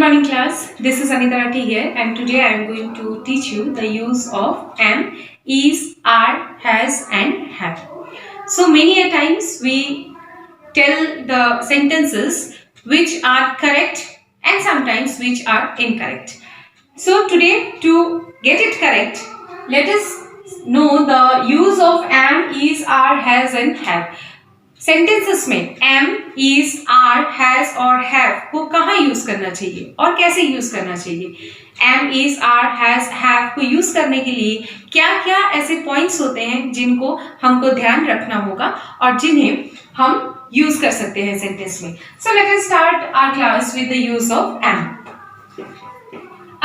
morning class, this is Anita Rathi here and today I am going to teach you the use of am, is, are, has and have. So many a times we tell the sentences which are correct and sometimes which are incorrect. So today to get it correct, let us know the use of am, is, are, has and have. Sentences में am, is, are, has और have को कहाँ use करना चाहिए और कैसे use करना चाहिए. am, is, are, has, have को यूज करने के लिए क्या क्या ऐसे पॉइंट्स होते हैं जिनको हमको ध्यान रखना होगा और जिन्हें हम यूज कर सकते हैं सेंटेंस में. So let us start our class with the use of am.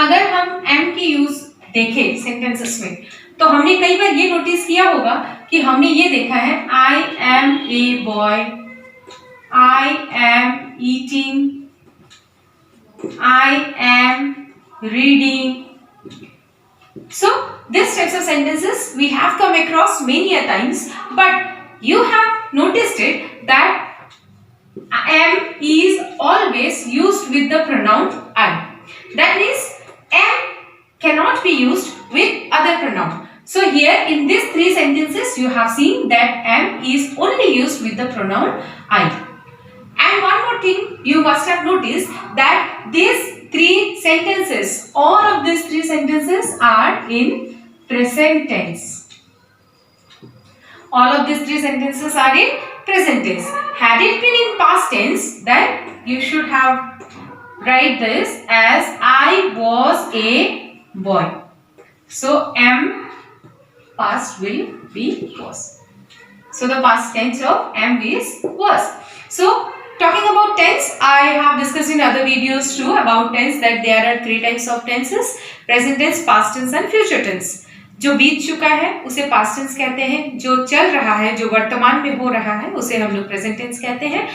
अगर हम am की यूज देखें सेंटेंसेस में तो हमने कई बार ये नोटिस किया होगा कि हमने ये देखा है I am a boy, I am eating, I am reading. So these types of sentences we have come across many a times, but you have noticed it that am is always used with the pronoun I. That means am cannot be used with other pronoun. So here in these three sentences you have seen that am is only used with the pronoun I. And one more thing you must have noticed that these three sentences, all of these three sentences are in present tense. All of these three sentences are in present tense. Had it been in past tense, then you should have write this as I was a boy. So am past will be was. So the past tense of am is was. So talking about tense, I have discussed in other videos too about tense that there are three types of tenses: present tense, past tense and future tense. जो बीत चुका है उसे past tense कहते हैं, जो चल रहा है, जो वर्तमान में हो रहा है उसे हम लोग प्रेजेंट टेंस कहते हैं,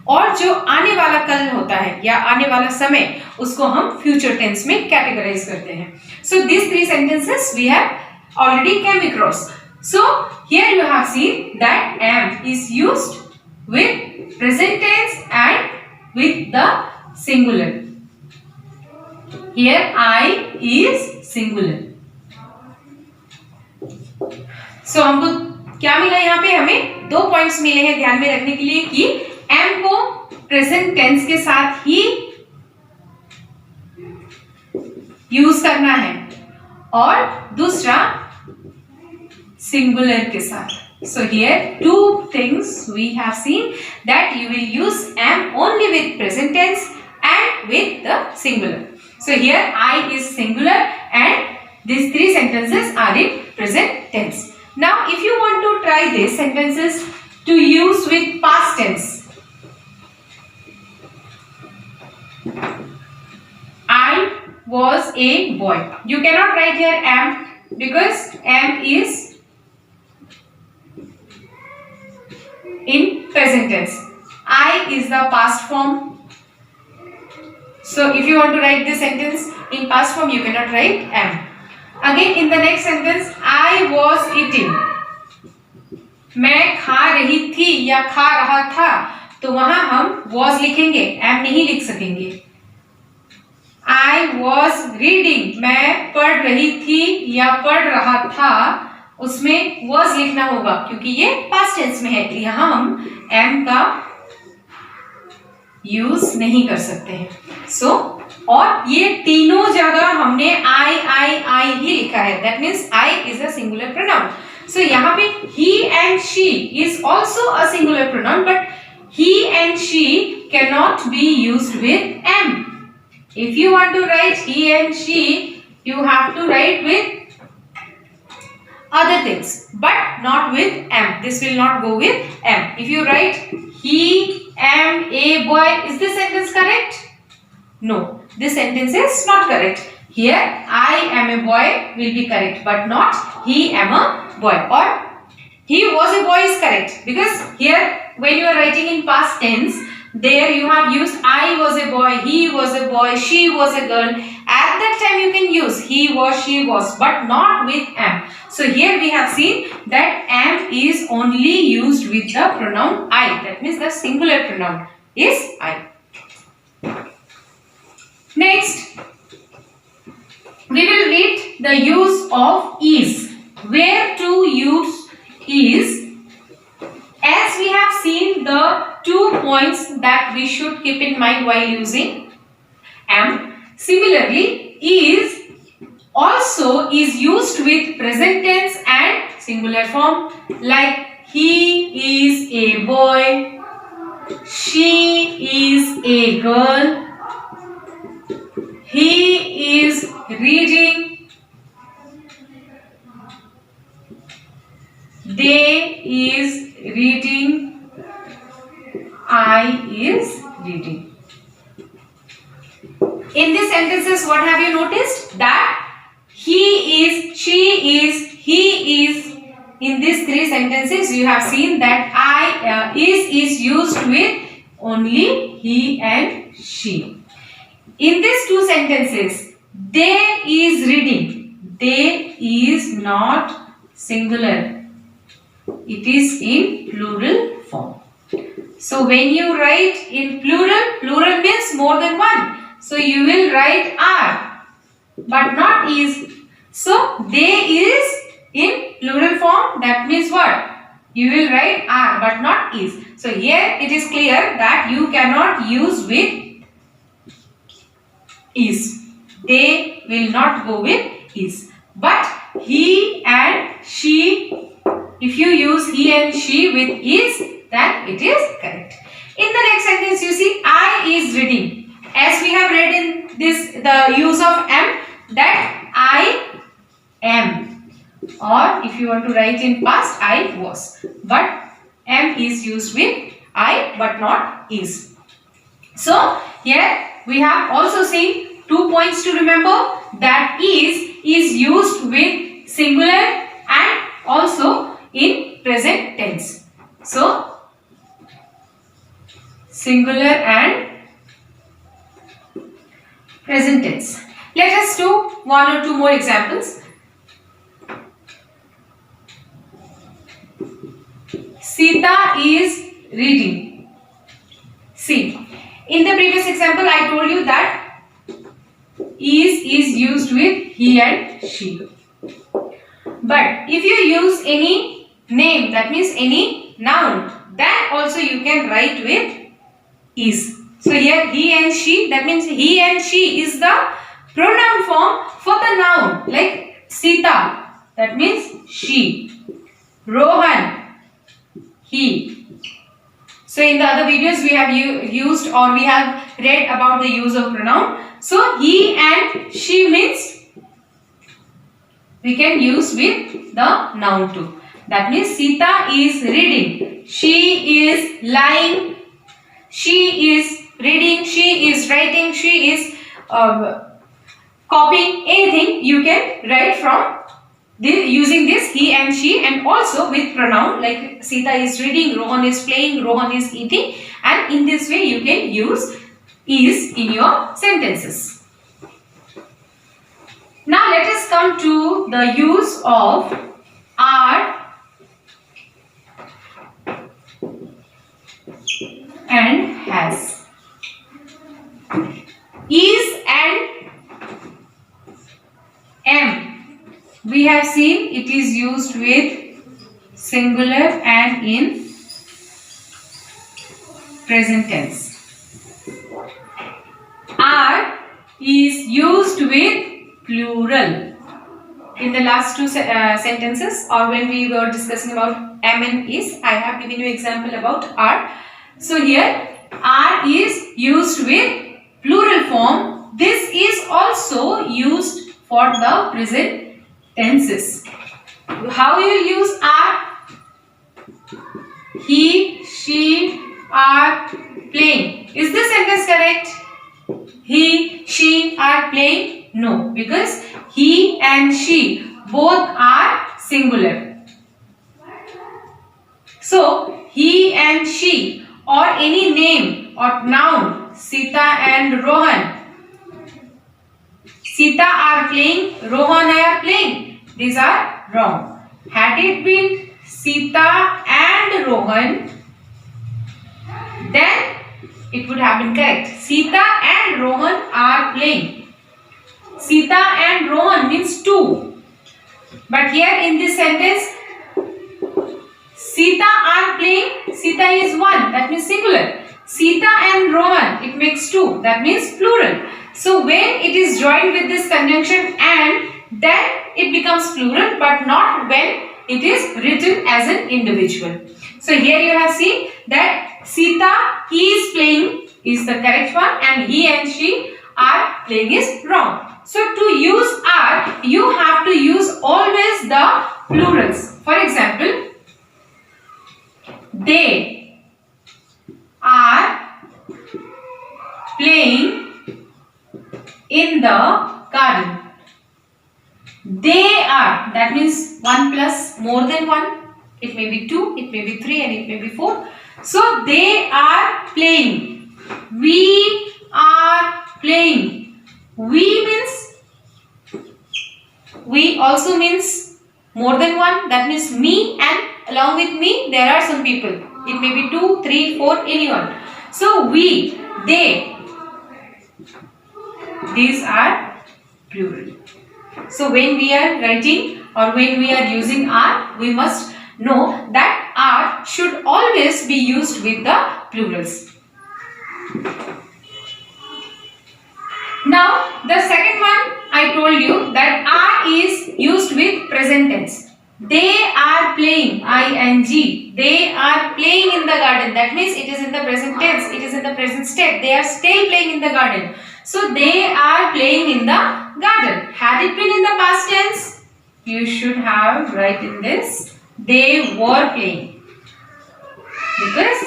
और जो आने वाला कल होता है या आने वाला समय उसको हम फ्यूचर टेंस में कैटेगराइज करते हैं. So this three sentences we have already came across. So here you have seen that am is used with present tense and with the singular. Here I is singular. So हमको क्या मिला यहाँ पे? हमें दो points मिले हैं ध्यान में रखने के लिए कि am को प्रेजेंट टेंस के साथ ही यूज करना है और दूसरा सिंगुलर के साथ. So here two things we have seen that you will use am only with present tense and with the singular. So here I is singular and these three sentences are in present tense. Now if you want to try these sentences to use with past tense, I was a boy. You cannot write here am because am is in present tense. I is the past form. So if you want to write this sentence in past form, you cannot write am. Again in the next sentence, I was eating. मैं खा रही थी या खा रहा था, तो वहां हम was लिखेंगे, am नहीं लिख सकेंगे. I was reading. मैं पढ़ रही थी या पढ़ रहा था, उसमें was लिखना होगा क्योंकि ये past tense में है. यहाँ हम am का यूज नहीं कर सकते हैं. So और ये तीनों जगह हमने I ही लिखा है. That means I is a singular pronoun. So यहाँ पे he and she is also a singular pronoun, but he and she cannot be used with am. If you want to write he and she, you have to write with other things, but not with am. This will not go with am. If you write he am a boy, is this sentence correct? No, this sentence is not correct. Here I am a boy will be correct, but not he am a boy, or he was a boy is correct, because here when you are writing in past tense, there you have used I was a boy, he was a boy, she was a girl. At that time you can use he was, she was, but not with am. So here we have seen that am is only used with the pronoun I. That means the singular pronoun is I. Next, we will read the use of is. Where to use is. As we have seen the 2 points that we should keep in mind while using am. Similarly, is also is used with present tense and singular form, like he is a boy, she is a girl, he is reading, they is reading, I is reading. In these sentences, what have you noticed? That he is, she is, he is. In these 3 sentences, you have seen that I is used with only he and she. In these 2 sentences, they is reading. They is not singular. It is in plural form. So when you write in plural, plural means more than one. So you will write are, but not is. So they is in plural form. That means what? You will write are, but not is. So here it is clear that you cannot use with is. They will not go with is. But he and she, if you use he and she with is, then it is correct. In the next sentence, you see I is reading. As we have read in this, the use of am, that I am, or if you want to write in past, I was. But am is used with I, but not is. So here we have also seen 2 points to remember, that is used with singular and also in present tense. So singular and present tense. Let us do 1 or 2 more examples. Sita is reading. See, in the previous example I told you that is used with he and she. But if you use any name, that means any noun, then also you can write with is. So here he and she, that means he and she is the pronoun form for the noun, like Sita, that means she, Rohan, he. So in the other videos we have used, or we have read about the use of pronoun. So he and she means we can use with the noun too. That means Sita is reading, she is lying, she is reading, she is writing, she is copying, anything you can write from using this he and she, and also with pronoun like Sita is reading, Rohan is playing, Rohan is eating, and in this way you can use is in your sentences. Now let us come to the use of are and has. Is and am, we have seen it is used with singular and in present tense. Are is used with plural. In the last 2 sentences, or when we were discussing about am and is, I have given you example about are. So here are is used with plural form. This is also used for the present tenses. How you use are? He, she are playing. Is this sentence correct? He, she are playing? No, because he and she both are singular. So he and she, or any name or noun, Sita and Rohan. Sita are playing, Rohan are playing. These are wrong. Had it been Sita and Rohan, then it would have been correct. Sita and Rohan are playing. Sita and Rohan means two. But here in this sentence, Sita are playing. Sita is one. That means singular. Sita and Rohan, it makes two. That means plural. So when it is joined with this conjunction and, then it becomes plural, but not when it is written as an individual. So here you have seen that Sita, he is playing is the correct one, and he and she are playing is wrong. So to use are, you have to use always the plurals. For example, they are playing in the garden. They are, that means 1 plus more than 1. It may be 2, it may be 3, and it may be 4. So they are playing. We are playing. We means, we also means more than 1. That means me, and along with me there are some people. It may be 2, 3, 4, anyone. So we, they, these are plural. So when we are writing or when we are using are, we must know that are should always be used with the plurals. Now the second one I told you that are is used with present tense. They are playing, ing. They are playing in the garden. That means it is in the present tense. It is in the present state. They are still playing in the garden. So they are playing in the garden. Had it been in the past tense, you should have written this. They were playing. Because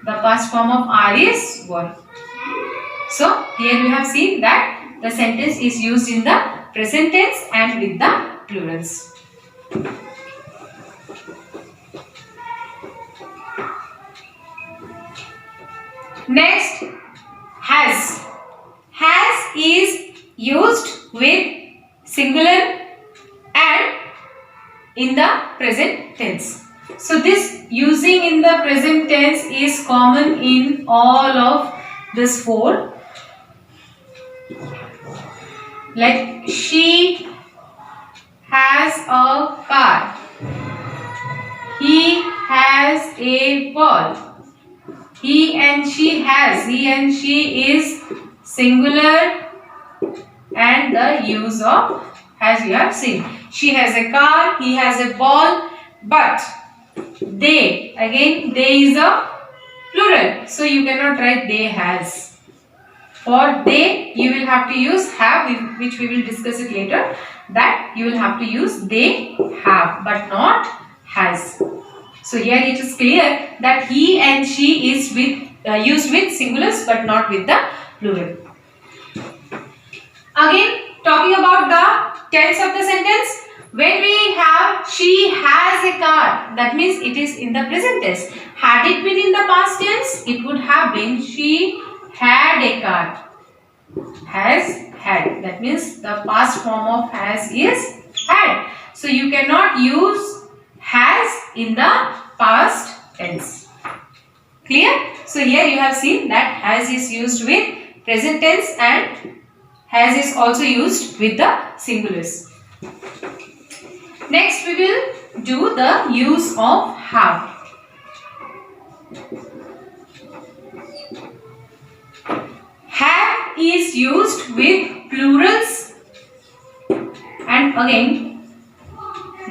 the past form of are is were. So here we have seen that the sentence is used in the present tense and with the plurals. Next, has. Has is used with singular and in the present tense. So this using in the present tense is common in all of this 4. Like she has a car. He has a ball. He and she has. He and she is singular and the use of has you have seen. She has a car. He has a ball. But they, again they is a plural. So you cannot write they has. For they you will have to use have, which we will discuss it later. That you will have to use they have but not has. So here it is clear that he and she is with used with singulars but not with the plural. Again talking about the tense of the sentence. When we have she has a car, that means it is in the present tense. Had it been in the past tense, it would have been she had a car. Has had. That means the past form of has is had. So you cannot use has in the past tense. Clear? So here you have seen that has is used with present tense and has is also used with the singulars. Next we will do the use of have. Have is used with plurals and again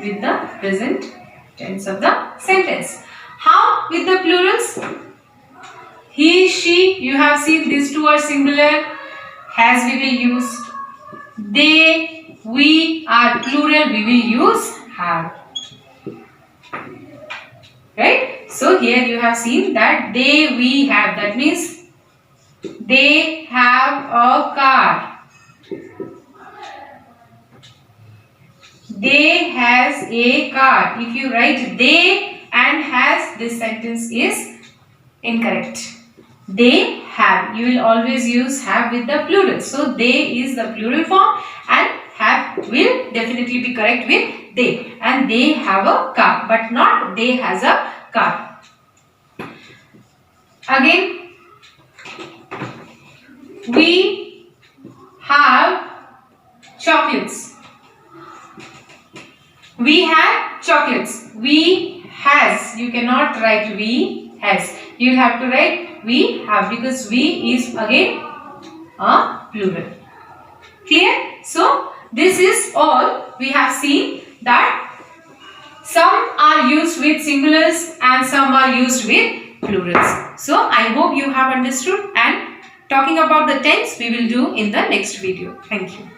with the present tense of the sentence. How with the plurals? He, she, you have seen these two are singular. Has we will use. They, we are plural, we will use have. Right? So here you have seen that they, we have. That means they have a car. They has a car. If you write they and has, this sentence is incorrect. They have. You will always use have with the plural. So they is the plural form and have will definitely be correct with they. And they have a car but not they has a car. Again We have chocolates. We have chocolates. We has. You cannot write we has. You have to write we have because we is again a plural. Clear? So this is all. We have seen that some are used with singulars and some are used with plurals. So I hope you have understood, and talking about the tense we will do in the next video. Thank you.